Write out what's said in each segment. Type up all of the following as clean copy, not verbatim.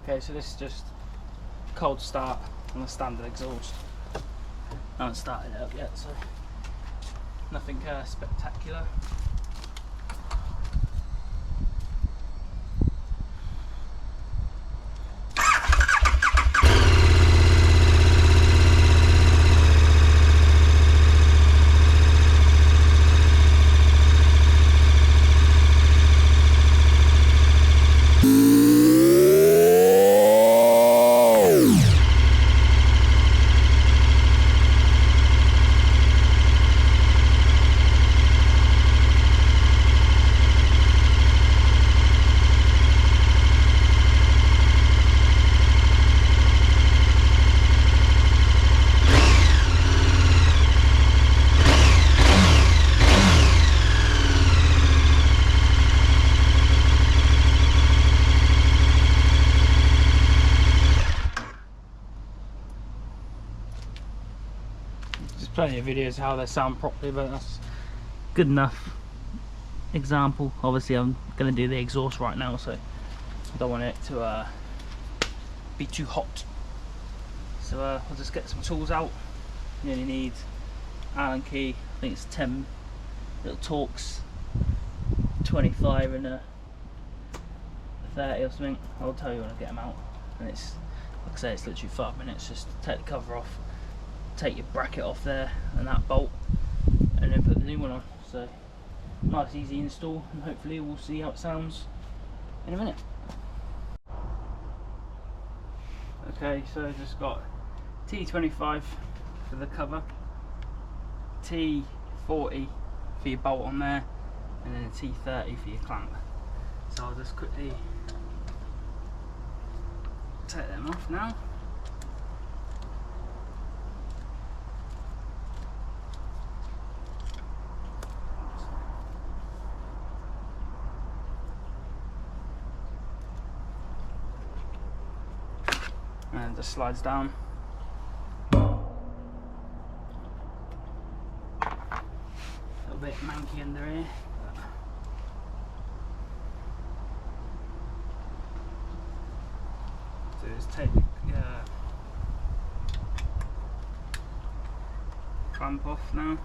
Okay, so this is just cold start on the standard exhaust. I haven't started it up yet, so nothing spectacular. There's plenty of videos how they sound properly, but that's good enough example. Obviously I'm going to do the exhaust right now, so I don't want it to be too hot. So I'll just get some tools out. You only need Allen key, I think it's 10 little Torx, 25 and a 30 or something. I'll tell you when I get them out. And it's, like I say, it's literally 5 minutes. Just take the cover off, take your bracket off there and that bolt, and then put the new one on. So nice easy install, and hopefully we'll see how it sounds in a minute. Okay, so just got T25 for the cover, T40 for your bolt on there, and then a T30 for your clamp. So I'll just quickly take them off now. And it just slides down. A little bit manky under here. So just take the clamp off now.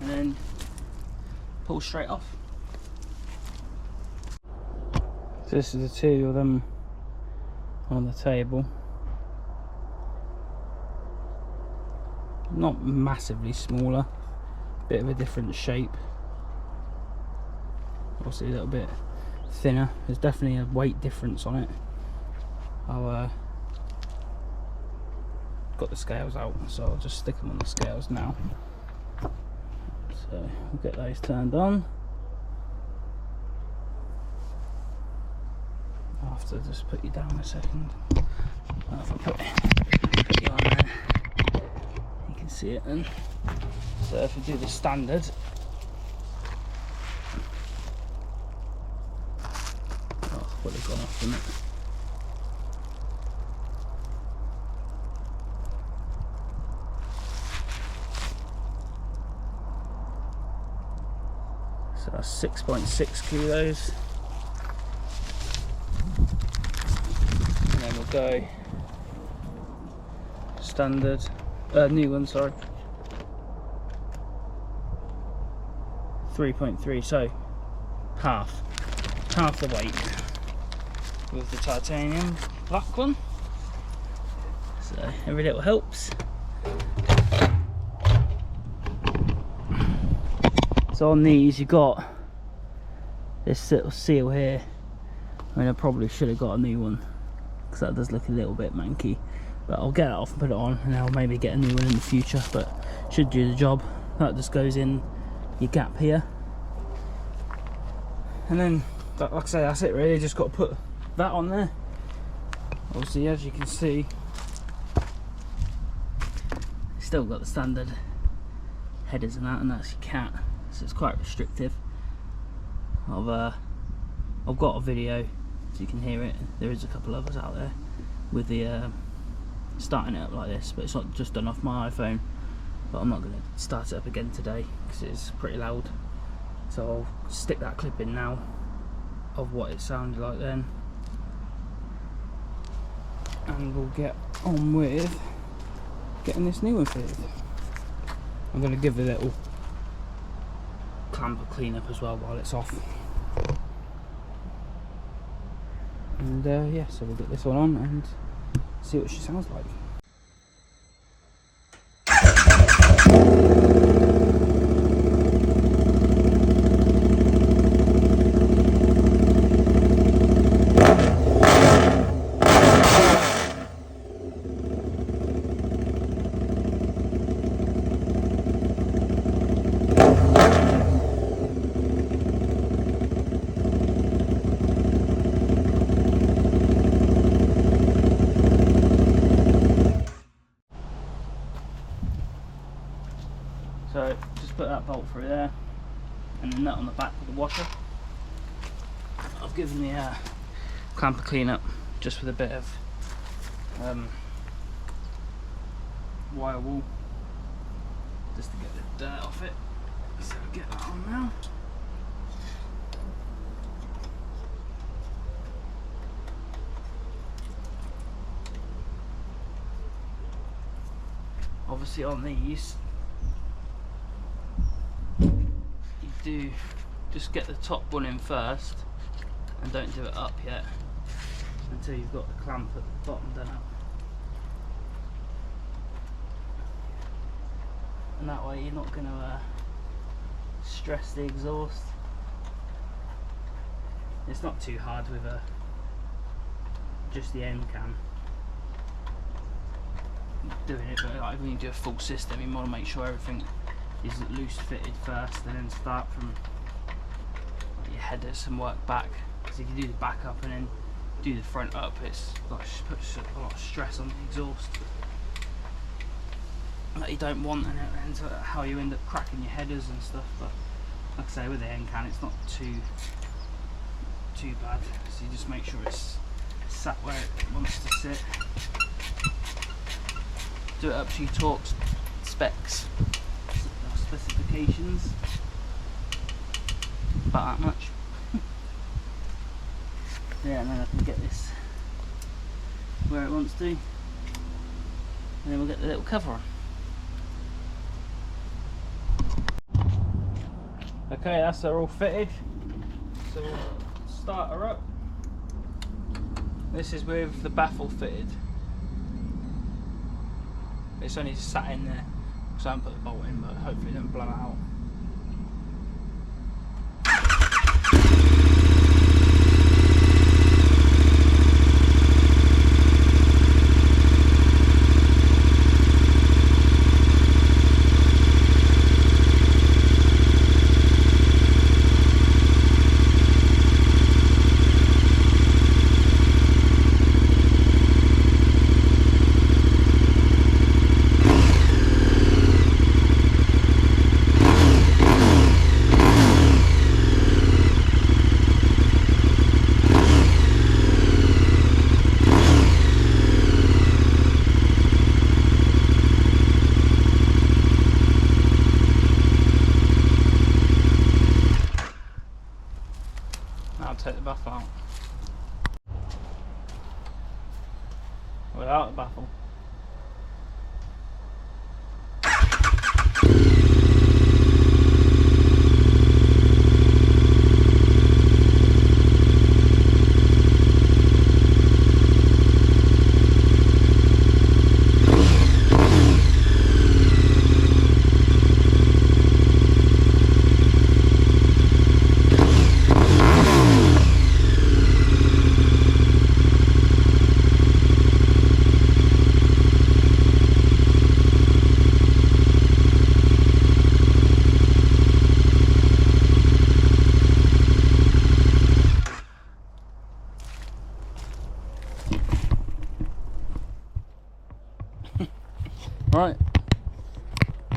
And then pull straight off. So this is the two of them on the table. Not massively smaller, bit of a different shape. Obviously a little bit thinner. There's definitely a weight difference on it. I've got the scales out, so I'll just stick them on the scales now. So we'll get those turned on. I'll have to just put you down a second. If I put you on there, you can see it then. So if we do the standard, oh, would have gone off, didn't it? So that's 6.6 kilos. And then we'll go standard, new one, sorry. 3.3, so half the weight with the titanium black one. So every little helps. So on these you've got this little seal here. I mean, I probably should have got a new one because that does look a little bit manky, but I'll get it off and put it on, and I'll maybe get a new one in the future, but should do the job. That just goes in your gap here, and then like I say, that's it really. Just got to put that on there. Obviously, as you can see, still got the standard headers and that's your cat, so it's quite restrictive. I've got a video so you can hear it. There is a couple of others out there with the starting it up like this, but it's not just done off my iPhone. But I'm not going to start it up again today because it's pretty loud, so I'll stick that clip in now of what it sounded like then, and we'll get on with getting this new one fitted. I'm going to give it a little clamper clean up as well while it's off, and yeah, so we'll get this one on and see what she sounds like. So just put that bolt through there, and the nut on the back with the washer. I've given the clamper clean up just with a bit of wire wool, just to get the dirt off it. So we'll get that on now. Obviously on these, do just get the top one in first, and don't do it up yet until you've got the clamp at the bottom done up, and that way you're not going to stress the exhaust. It's not too hard with just the end can doing it, but like when you do a full system, you want to make sure everything is loose fitted first, and then start from like your headers and work back. Because if you do the back up and then do the front up, it's like puts a lot of stress on the exhaust that you don't want, and it ends up how you end up cracking your headers and stuff. But like I say, with the end can, it's not too bad. So you just make sure it's sat where it wants to sit. Do it up to your torque specs. Specifications, about that much. Yeah, and then I can get this where it wants to, and then we'll get the little cover on. Okay, that's her all fitted, so we'll start her up. This is with the baffle fitted. It's only just sat in there, so I haven't put the bolt in, but hopefully it doesn't blow out.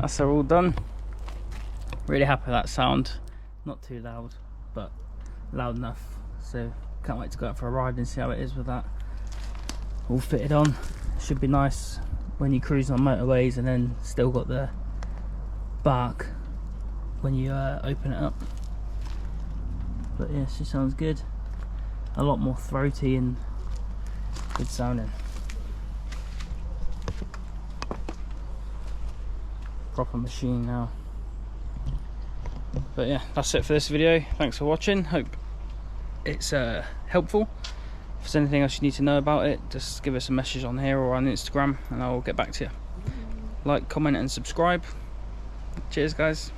that's all done. Really happy with that sound. Not too loud, but loud enough. So can't wait to go out for a ride and see how it is with that all fitted on. Should be nice when you cruise on motorways and then still got the bark when you open it up. But yeah, she sounds good. A lot more throaty and good sounding. Proper machine now. But yeah, that's it for this video. Thanks for watching. Hope it's helpful. If there's anything else you need to know about it, just give us a message on here or on Instagram and I'll get back to you. Like, comment and subscribe. Cheers guys.